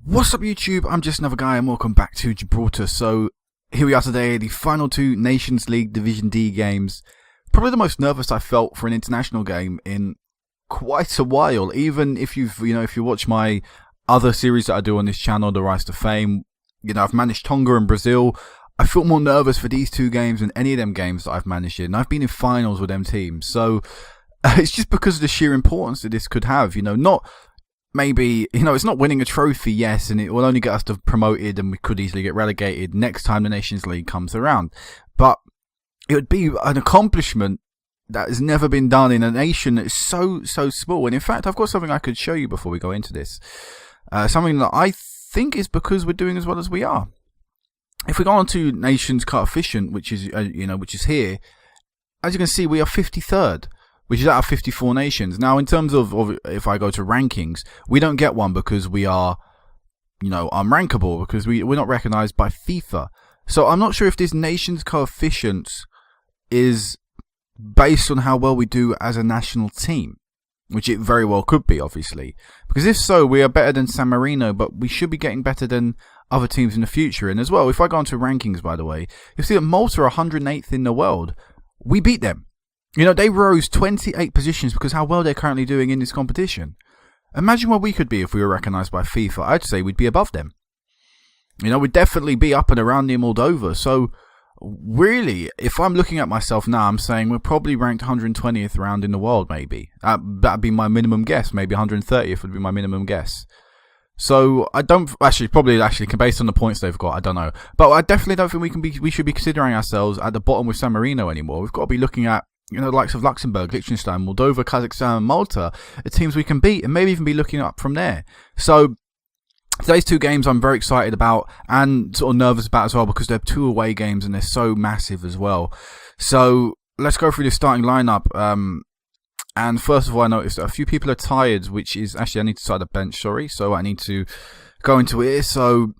What's up YouTube, I'm just another guy and welcome back to Gibraltar. So here we are today, the final two Nations League Division D games. Probably the most nervous I felt for an international game in quite a while. Even if if you watch my other series that I do on this channel, The Rise to Fame, I've managed Tonga and Brazil. I felt more nervous for these two games than any of them games that I've managed in. I've been in finals with them teams. So it's just because of the sheer importance that this could have, not maybe, it's not winning a trophy, yes, and it will only get us to promoted and we could easily get relegated next time the Nations League comes around. But it would be an accomplishment that has never been done in a nation that is so small. And in fact, I've got something I could show you before we go into this. Something that I think is because we're doing as well as we are. If we go on to Nations Coefficient, which is here, as you can see, we are 53rd. Which is out of 54 nations. Now, in terms of if I go to rankings, we don't get one because we are, unrankable, because we're not recognized by FIFA. So I'm not sure if this nation's coefficient is based on how well we do as a national team, which it very well could be, obviously. Because if so, we are better than San Marino, but we should be getting better than other teams in the future. And as well, if I go into rankings, by the way, you'll see that Malta are 108th in the world. We beat them. They rose 28 positions because how well they're currently doing in this competition. Imagine where we could be if we were recognised by FIFA. I'd say we'd be above them. We'd definitely be up and around near Moldova. So, really, if I'm looking at myself now, I'm saying we're probably ranked 120th round in the world, maybe. That'd be my minimum guess. Maybe 130th would be my minimum guess. So, I don't... Probably based on the points they've got, I don't know. But I definitely don't think we should be considering ourselves at the bottom with San Marino anymore. We've got to be looking at the likes of Luxembourg, Liechtenstein, Moldova, Kazakhstan, and Malta, the teams we can beat, and maybe even be looking up from there. So, today's two games I'm very excited about and sort of nervous about as well because they're two away games and they're so massive as well. So, let's go through the starting lineup. And first of all, I noticed that a few people are tired, which is actually, I need to start the bench, sorry. So, I need to go into it. So,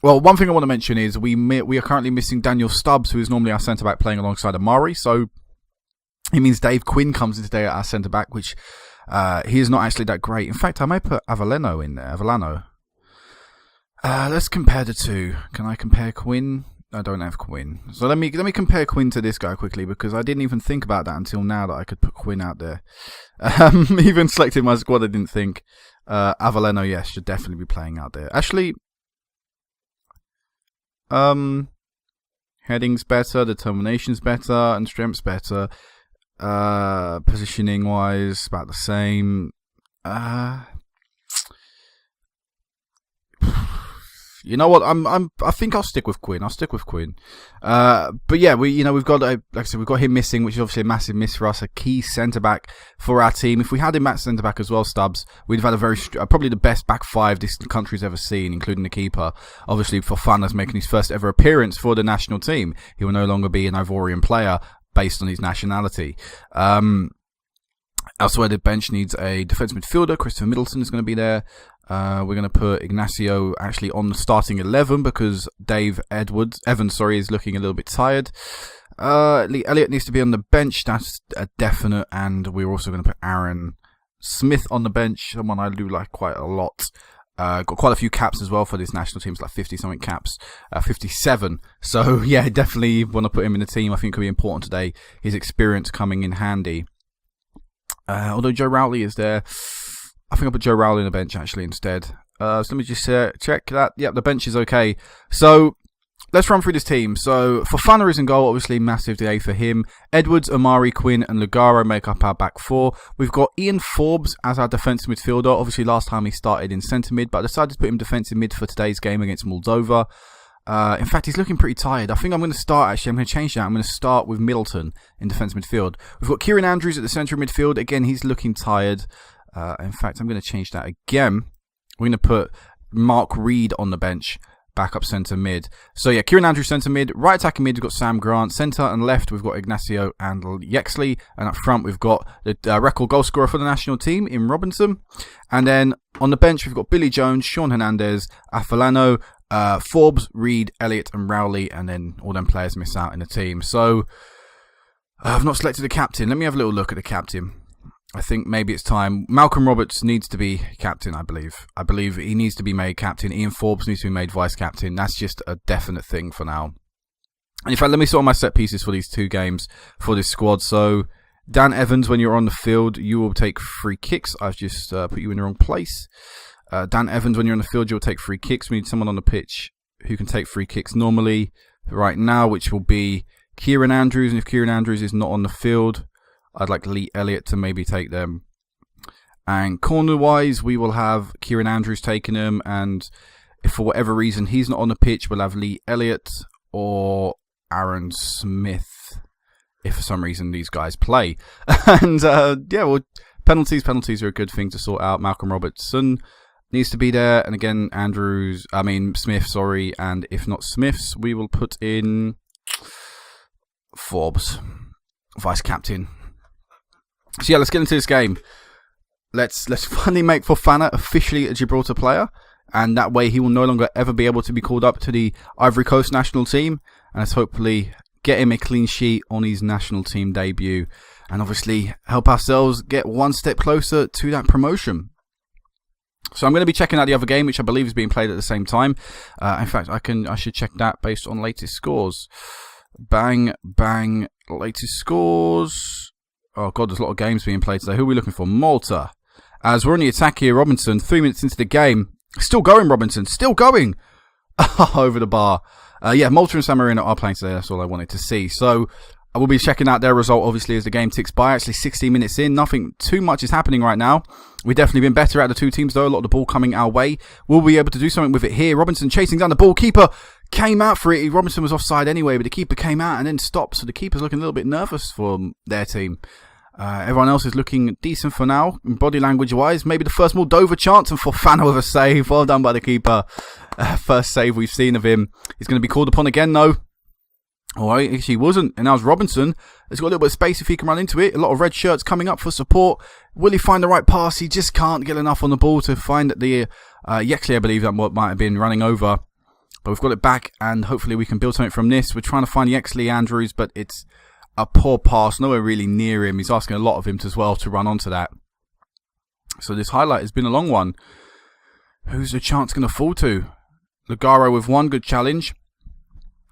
well, one thing I want to mention is we are currently missing Daniel Stubbs, who is normally our centre back playing alongside Amari. So, it means Dave Quinn comes in today at our centre-back, which he is not actually that great. In fact, I may put Avellano in there. Avellano. Let's compare the two. Can I compare Quinn? I don't have Quinn. So let me compare Quinn to this guy quickly, because I didn't even think about that until now that I could put Quinn out there. Even selecting my squad, I didn't think. Avellano, yes, should definitely be playing out there. Actually, heading's better, determination's better, and strength's better. Positioning wise, about the same. You know what? I think I'll stick with Quinn. But yeah, we've got, like I said, we've got him missing, which is obviously a massive miss for us. A key centre back for our team. If we had him at centre back as well, Stubbs, we'd have had probably the best back five this country's ever seen, including the keeper. Obviously, Fofana's making his first ever appearance for the national team. He will no longer be an Ivorian player based on his nationality. Elsewhere, the bench needs a defensive midfielder. Christopher Middleton is going to be there. We're going to put Ignacio actually on the starting 11 because Evans is looking a little bit tired. Lee Elliott needs to be on the bench. That's a definite. And we're also going to put Aaron Smith on the bench, someone I do like quite a lot. Got quite a few caps as well for this national team. It's like 50-something caps. 57. So, yeah, definitely want to put him in the team. I think it could be important today. His experience coming in handy. Although Joe Rowley is there. I think I'll put Joe Rowley on the bench, actually, instead. So let me just check that. Yep, the bench is okay. So, let's run through this team. So, Fofana is in goal. Obviously, massive day for him. Edwards, Amari, Quinn, and Lugaro make up our back four. We've got Ian Forbes as our defensive midfielder. Obviously, last time he started in centre mid, but I decided to put him defensive mid for today's game against Moldova. In fact, he's looking pretty tired. I think I'm going to start, actually, I'm going to change that. I'm going to start with Middleton in defensive midfield. We've got Kieran Andrews at the centre of midfield. Again, he's looking tired. In fact, I'm going to change that again. We're going to put Mark Reed on the bench, backup centre mid. So yeah, Kieran Andrews centre mid. Right attacking mid, we've got Sam Grant. Centre and left, we've got Ignacio and Yexley. And up front, we've got the record goal scorer for the national team in Robinson. And then on the bench, we've got Billy Jones, Sean Hernandez, Afellano, Forbes, Reed, Elliott, and Rowley. And then all them players miss out in the team. So I've not selected the captain. Let me have a little look at the captain. I think maybe it's time. Malcolm Roberts needs to be captain, I believe. I believe he needs to be made captain. Ian Forbes needs to be made vice-captain. That's just a definite thing for now. And in fact, let me sort my set pieces for these 2 games for this squad. So, Dan Evans, when you're on the field, you will take free kicks. I've just put you in the wrong place. Dan Evans, when you're on the field, you'll take free kicks. We need someone on the pitch who can take free kicks normally right now, which will be Kieran Andrews. And if Kieran Andrews is not on the field, I'd like Lee Elliott to maybe take them. And corner-wise, we will have Kieran Andrews taking them. And if for whatever reason he's not on the pitch, we'll have Lee Elliott or Aaron Smith, if for some reason these guys play. And penalties are a good thing to sort out. Malcolm Robertson needs to be there, and again Smith, and if not Smiths, we will put in Forbes, vice captain. So yeah, let's get into this game. Let's finally make Fofana officially a Gibraltar player, and that way he will no longer ever be able to be called up to the Ivory Coast national team. And let's hopefully get him a clean sheet on his national team debut, and obviously help ourselves get one step closer to that promotion. So I'm going to be checking out the other game, which I believe is being played at the same time. In fact, I should check that based on latest scores. Bang, bang, latest scores. Oh god, there's a lot of games being played today. Who are we looking for? Malta. As we're on the attack here, Robinson, 3 minutes into the game. Still going, Robinson, still going. Over the bar. Malta and San Marino are playing today. That's all I wanted to see. So I will be checking out their result, obviously, as the game ticks by. Actually, 16 minutes in. Nothing too much is happening right now. We've definitely been better out of the 2 teams, though. A lot of the ball coming our way. We'll be able to do something with it here. Robinson chasing down the ball. Keeper came out for it. Robinson was offside anyway, but the keeper came out and then stopped. So the keeper's looking a little bit nervous for their team. Everyone else is looking decent for now, body language-wise. Maybe the first Moldova chance, and Fofana with a save. Well done by the keeper. First save we've seen of him. He's going to be called upon again, though. Alright, actually he wasn't. And now it's Robinson. He's got a little bit of space if he can run into it. A lot of red shirts coming up for support. Will he find the right pass? He just can't get enough on the ball to find the Yexley, I believe, that might have been running over. But we've got it back, and hopefully we can build something from this. We're trying to find Yexley Andrews, but it's a poor pass. Nowhere really near him. He's asking a lot of him as well to run onto that. So this highlight has been a long one. Who's the chance going to fall to? Lugaro with one good challenge.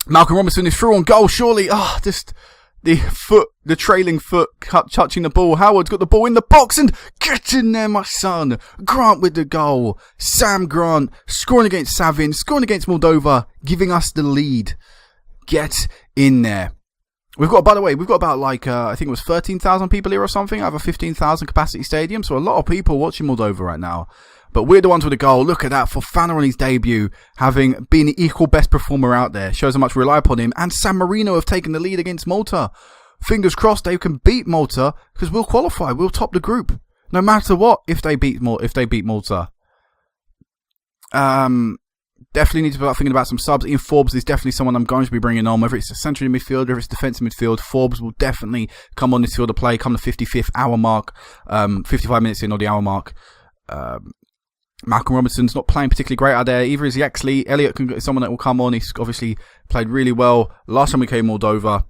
Malcolm Robinson is through on goal, surely. Just the trailing foot touching the ball. Howard's got the ball in the box, and get in there, my son. Grant with the goal. Sam Grant scoring against Savin, scoring against Moldova, giving us the lead. Get in there. By the way, we've got about I think it was 13,000 people here or something. I have a 15,000 capacity stadium, so a lot of people watching Moldova right now. But we're the ones with the goal. Look at that. Fofana on his debut, having been the equal best performer out there. Shows how much we rely upon him. And San Marino have taken the lead against Malta. Fingers crossed they can beat Malta, because we'll qualify. We'll top the group. No matter what, if they beat Malta. Definitely need to start thinking about some subs. Ian Forbes is definitely someone I'm going to be bringing on, whether it's a central midfielder, whether it's defensive midfield. Forbes will definitely come on this field of play, come the 55th hour mark, 55 minutes in or the hour mark. Malcolm Robinson's not playing particularly great out there. Either is Yexley. Elliott is someone that will come on. He's obviously played really well last time we came Moldova.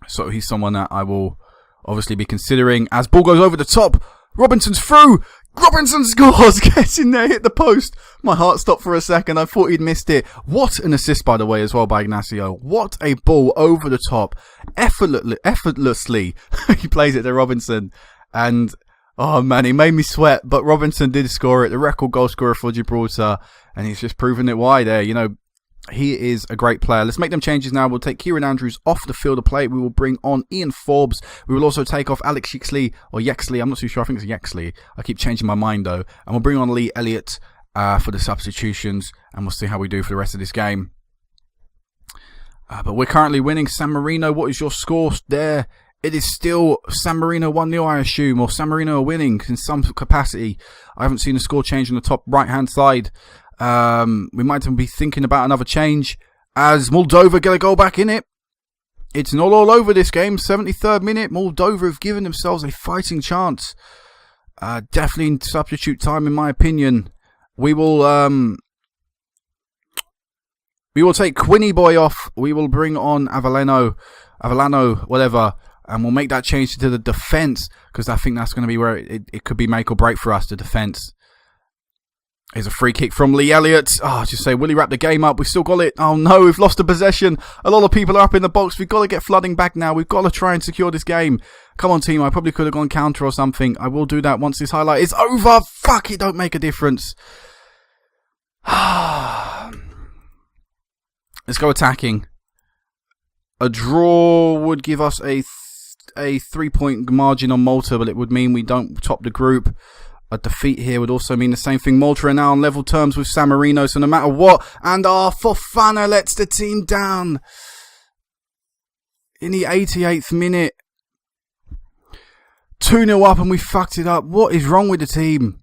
So he's someone that I will obviously be considering. As ball goes over the top, Robinson's through. Robinson scores. Gets in there, hit the post. My heart stopped for a second. I thought he'd missed it. What an assist, by the way, as well by Ignacio. What a ball over the top. Effortlessly. He plays it to Robinson. And oh man, he made me sweat, but Robinson did score it, the record goal scorer for Gibraltar, and he's just proven it why there. You know, he is a great player. Let's make them changes now. We'll take Kieran Andrews off the field of play. We will bring on Ian Forbes. We will also take off Alex Yexley, or Yexley, I'm not too sure, I think it's Yexley. I keep changing my mind though. And we'll bring on Lee Elliott for the substitutions, and we'll see how we do for the rest of this game. But we're currently winning. San Marino, what is your score there? It is still San Marino 1-0, I assume, or San Marino are winning in some capacity. I haven't seen a score change on the top right-hand side. We might be thinking about another change as Moldova get a goal back in it. It's not all over this game. 73rd minute, Moldova have given themselves a fighting chance. Definitely in substitute time, in my opinion. We will take Quinny Boy off. We will bring on Avellano, whatever. And we'll make that change to the defence, because I think that's going to be where it could be make or break for us, the defence. Here's a free kick from Lee Elliott. Just say, will he wrap the game up? We've still got it. Oh no, we've lost the possession. A lot of people are up in the box. We've got to get flooding back now. We've got to try and secure this game. Come on, team. I probably could have gone counter or something. I will do that once this highlight is over. Fuck, it don't make a difference. Let's go attacking. A draw would give us a 3-point margin on Malta, but it would mean we don't top the group. A defeat here would also mean the same thing. Malta are now on level terms with San Marino, so no matter what. And Fofana lets the team down in the 88th minute. 2-0 up and we fucked it up. What is wrong with the team?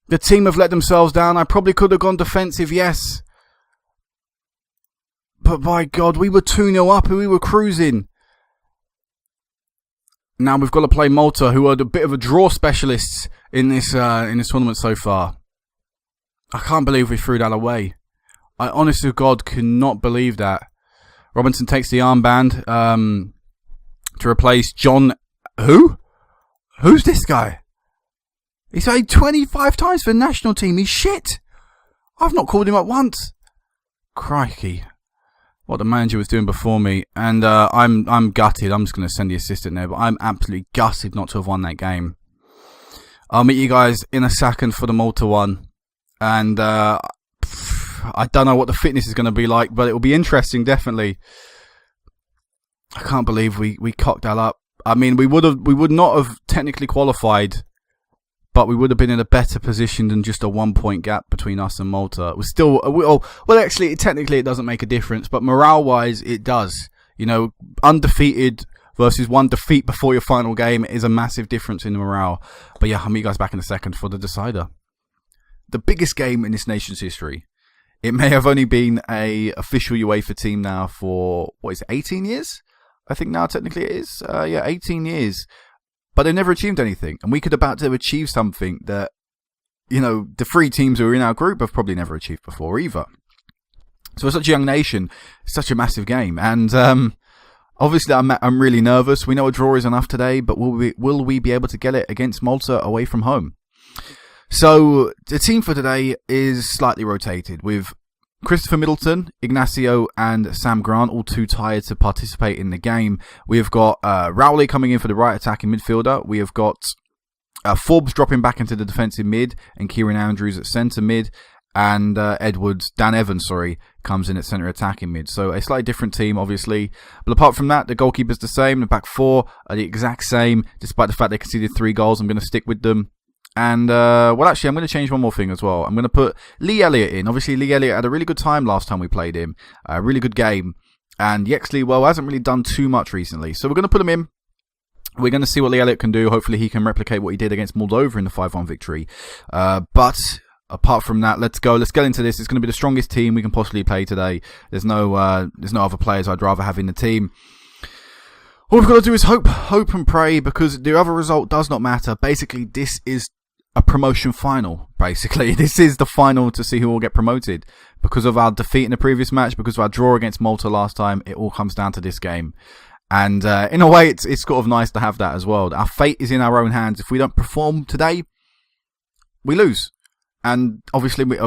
The team have let themselves down. I probably could have gone defensive, yes. But by God, we were 2-0 up and we were cruising. Now we've got to play Malta, who are a bit of a draw specialists in this tournament so far. I can't believe we threw that away. I honestly to God cannot believe that. Robinson takes the armband to replace John. Who? Who's this guy? He's played 25 times for the national team. He's shit. I've not called him up once. Crikey. What the manager was doing before me, and I'm gutted. I'm just going to send the assistant there, but I'm absolutely gutted not to have won that game. I'll meet you guys in a second for the Malta one, and I don't know what the fitness is going to be like, but it will be interesting, definitely. I can't believe we cocked that up. I mean, we would not have technically qualified, but we would have been in a better position than just a 1-point gap between us and Malta. It was still, well, actually, technically it doesn't make a difference, but morale-wise, it does. You know, undefeated versus one defeat before your final game is a massive difference in the morale. But yeah, I'll meet you guys back in a second for the decider. The biggest game in this nation's history. It may have only been a official UEFA team now for, 18 years? I think now technically it is. 18 years. But they've never achieved anything. And we could about to achieve something that, the 3 teams who are in our group have probably never achieved before either. So for such a young nation, it's such a massive game. And obviously I'm really nervous. We know a draw is enough today, but will we be able to get it against Malta away from home? So the team for today is slightly rotated with Christopher Middleton, Ignacio and Sam Grant, all too tired to participate in the game. We have got Rowley coming in for the right attacking midfielder. We have got Forbes dropping back into the defensive mid and Kieran Andrews at centre mid. And Dan Evans, comes in at centre attacking mid. So a slightly different team, obviously. But apart from that, the goalkeeper's the same. The back 4 are the exact same, despite the fact they conceded 3 goals. I'm going to stick with them. And, I'm going to change one more thing as well. I'm going to put Lee Elliott in. Obviously, Lee Elliott had a really good time last time we played him. A really good game. And Yexley, hasn't really done too much recently. So we're going to put him in. We're going to see what Lee Elliott can do. Hopefully he can replicate what he did against Moldova in the 5-1 victory. But apart from that, let's go. Let's get into this. It's going to be the strongest team we can possibly play today. There's no other players I'd rather have in the team. All we've got to do is hope and pray, because the other result does not matter. Basically, this is a promotion final, basically. This is the final to see who will get promoted. Because of our defeat in the previous match, because of our draw against Malta last time, it all comes down to this game. And in a way, it's sort of nice to have that as well. Our fate is in our own hands. If we don't perform today, we lose. And obviously, we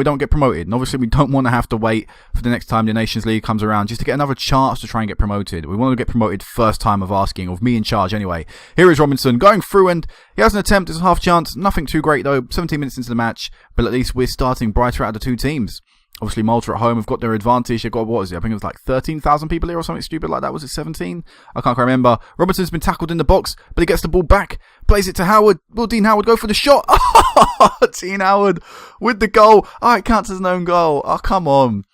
don't get promoted. And obviously, we don't want to have to wait for the next time the Nations League comes around just to get another chance to try and get promoted. We want to get promoted first time of asking, of me in charge anyway. Here is Robinson going through, and he has an attempt. It's a half chance. Nothing too great though. 17 minutes into the match, but at least we're starting brighter out of the 2 teams. Obviously, Malta at home have got their advantage. They've got, I think it was like 13,000 people here or something stupid like that. Was it 17? I can't quite remember. Robinson's been tackled in the box, but he gets the ball back. Plays it to Howard. Will Dean Howard go for the shot? Dean Howard with the goal. It counts as an own goal. Oh, come on.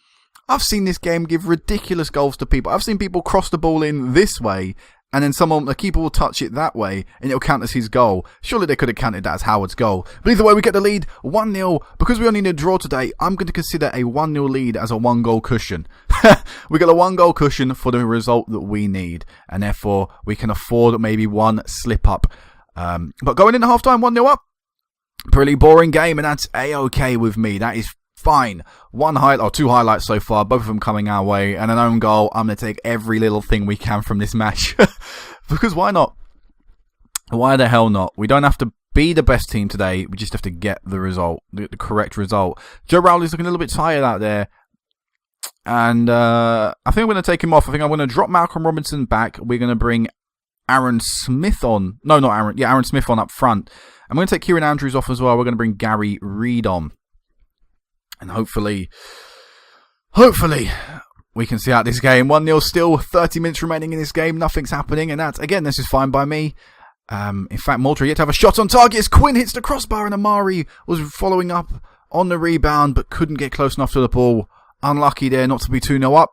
I've seen this game give ridiculous goals to people. I've seen people cross the ball in this way, and then the keeper will touch it that way, and it'll count as his goal. Surely they could have counted that as Howard's goal. But either way, we get the lead 1-0. Because we only need a draw today, I'm going to consider a 1-0 lead as a 1-goal cushion. We got a 1-goal cushion for the result that we need, and therefore we can afford maybe one slip up. But going into half-time, 1-0 up. Pretty boring game, and that's A-OK with me. That is fine. Two highlights so far, both of them coming our way, and an own goal. I'm going to take every little thing we can from this match. Because why not? Why the hell not? We don't have to be the best team today. We just have to get the result, the correct result. Joe Rowley's looking a little bit tired out there. And I think I'm going to take him off. I think I'm going to drop Malcolm Robinson back. We're going to bring Aaron Smith on. No, not Aaron. Yeah, Aaron Smith on up front. I'm going to take Kieran Andrews off as well. We're going to bring Gary Reid on. And hopefully, we can see out this game. 1-0 still, 30 minutes remaining in this game. Nothing's happening. And this is fine by me. In fact, Malta yet to have a shot on target as Quinn hits the crossbar and Amari was following up on the rebound but couldn't get close enough to the ball. Unlucky there not to be 2-0 up.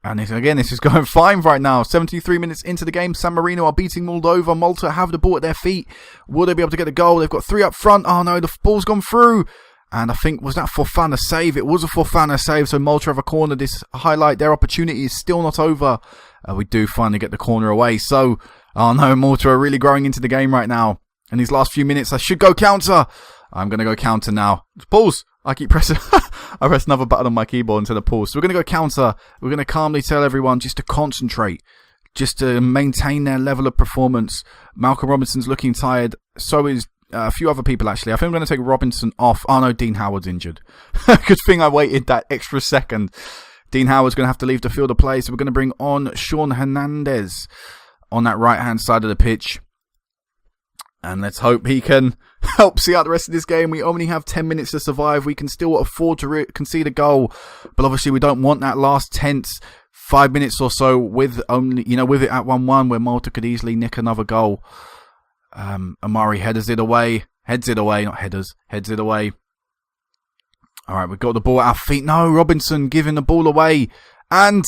And this is going fine right now. 73 minutes into the game. San Marino are beating Moldova. Malta have the ball at their feet. Will they be able to get a goal? They've got 3 up front. Oh no, the ball's gone through. And I think, was that Fofana save? It was a Fofana save. So Malta have a corner. This highlight, their opportunity is still not over. We do finally get the corner away. So, oh no, Malta are really growing into the game right now. In these last few minutes, I should go counter. I'm going to go counter now. Pause. I keep pressing. I press another button on my keyboard instead of pause. So we're going to go counter. We're going to calmly tell everyone just to concentrate. Just to maintain their level of performance. Malcolm Robinson's looking tired. So is a few other people, actually. I think I'm going to take Robinson off. Oh no, Dean Howard's injured. Good thing I waited that extra second. Dean Howard's going to have to leave the field of play. So we're going to bring on Sean Hernandez on that right-hand side of the pitch. And let's hope he can help see out the rest of this game. We only have 10 minutes to survive. We can still afford to concede a goal. But obviously we don't want that last tense 5 minutes or so with it at 1-1 where Malta could easily nick another goal. Amari heads it away. Heads it away. Alright, we've got the ball at our feet. No, Robinson giving the ball away. And...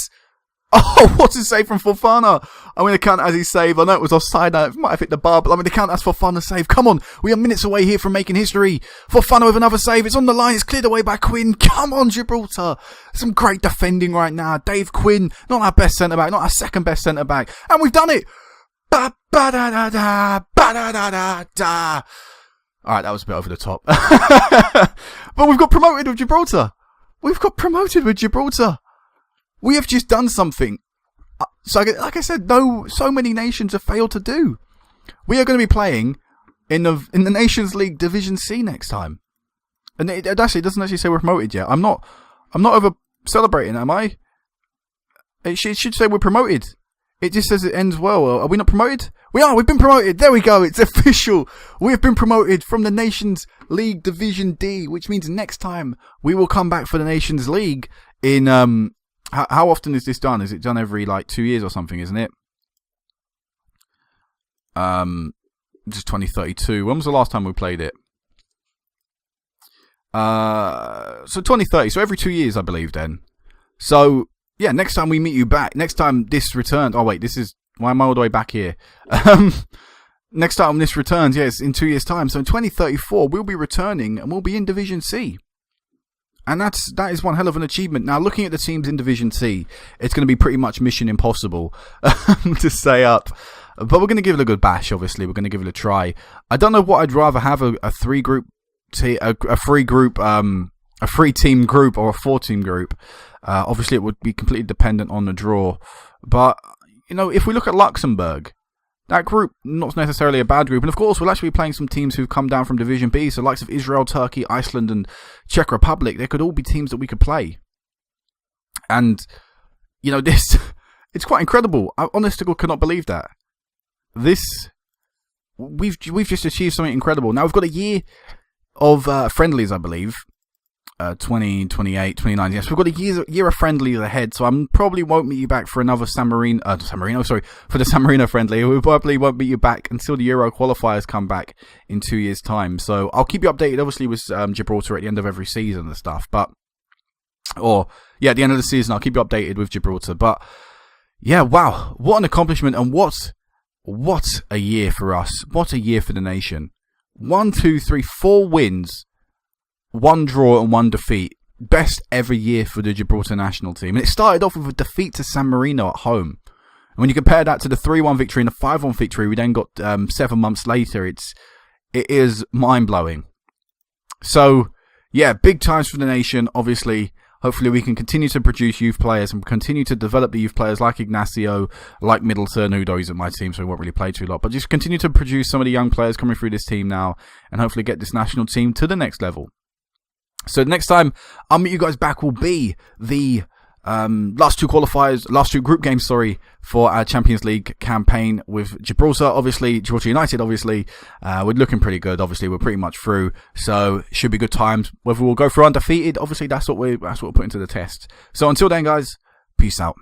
oh, what a save from Fofana. I'm going to count as his save. I know it was offside. It might have hit the bar, but I'm going to count as Fofana's save. Come on. We are minutes away here from making history. Fofana with another save. It's on the line. It's cleared away by Quinn. Come on, Gibraltar. Some great defending right now. Dave Quinn, not our best centre-back, not our second best centre-back. And we've done it. Ba-ba-da-da-da. Ba-da-da-da-da. Alright, that was a bit over the top. But we've got promoted with Gibraltar. We have just done something. So, like I said, so many nations have failed to do. We are going to be playing in the Nations League Division C next time, and it doesn't actually say we're promoted yet. I'm not over celebrating, am I? It should say we're promoted. It just says it ends well. Are we not promoted? We are. We've been promoted. There we go. It's official. We have been promoted from the Nations League Division D, which means next time we will come back for the Nations League in How often is this done? Is it done every 2 years or something, isn't it? Just 2032. When was the last time we played it? So 2030. So every 2 years, I believe then. So, yeah, next time we meet you back. Next time this returns. Oh, wait, why am I all the way back here? Next time this returns, yes, in 2 years' time. So in 2034, we'll be returning and we'll be in Division C. And that is one hell of an achievement. Now, looking at the teams in Division C, it's going to be pretty much mission impossible to stay up. But we're going to give it a good bash, obviously. We're going to give it a try. I don't know what I'd rather have, a 3-team group or a 4-team group. Obviously, it would be completely dependent on the draw. But, if we look at Luxembourg, that group, not necessarily a bad group. And of course, we'll actually be playing some teams who've come down from Division B. So likes of Israel, Turkey, Iceland and Czech Republic. They could all be teams that we could play. And, it's quite incredible. I honestly cannot believe that. We've just achieved something incredible. Now we've got a year of friendlies, I believe. 20, 28, 29. Yes, we've got a year of friendlies ahead, so I probably won't meet you back for another for the San Marino friendly. We probably won't meet you back until the Euro qualifiers come back in 2 years' time. So I'll keep you updated, obviously, with Gibraltar at the end of every season and stuff. At the end of the season, I'll keep you updated with Gibraltar. But yeah, wow, what an accomplishment, and what a year for us. What a year for the nation. 1, 2, 3, 4 wins. 1 draw and 1 defeat. Best ever year for the Gibraltar national team. And it started off with a defeat to San Marino at home. And when you compare that to the 3-1 victory and the 5-1 victory we then got 7 months later, it is mind-blowing. So, yeah, big times for the nation. Obviously, hopefully we can continue to produce youth players and continue to develop the youth players like Ignacio, like Middleton, who though he's at my team, so he won't really play too lot. But just continue to produce some of the young players coming through this team now, and hopefully get this national team to the next level. So next time I'll meet you guys back will be the last two group games, for our Champions League campaign with Gibraltar. Obviously, Gibraltar United, we're looking pretty good. Obviously, we're pretty much through, so should be good times. Whether we'll go through undefeated, obviously, that's what we're putting to the test. So until then, guys, peace out.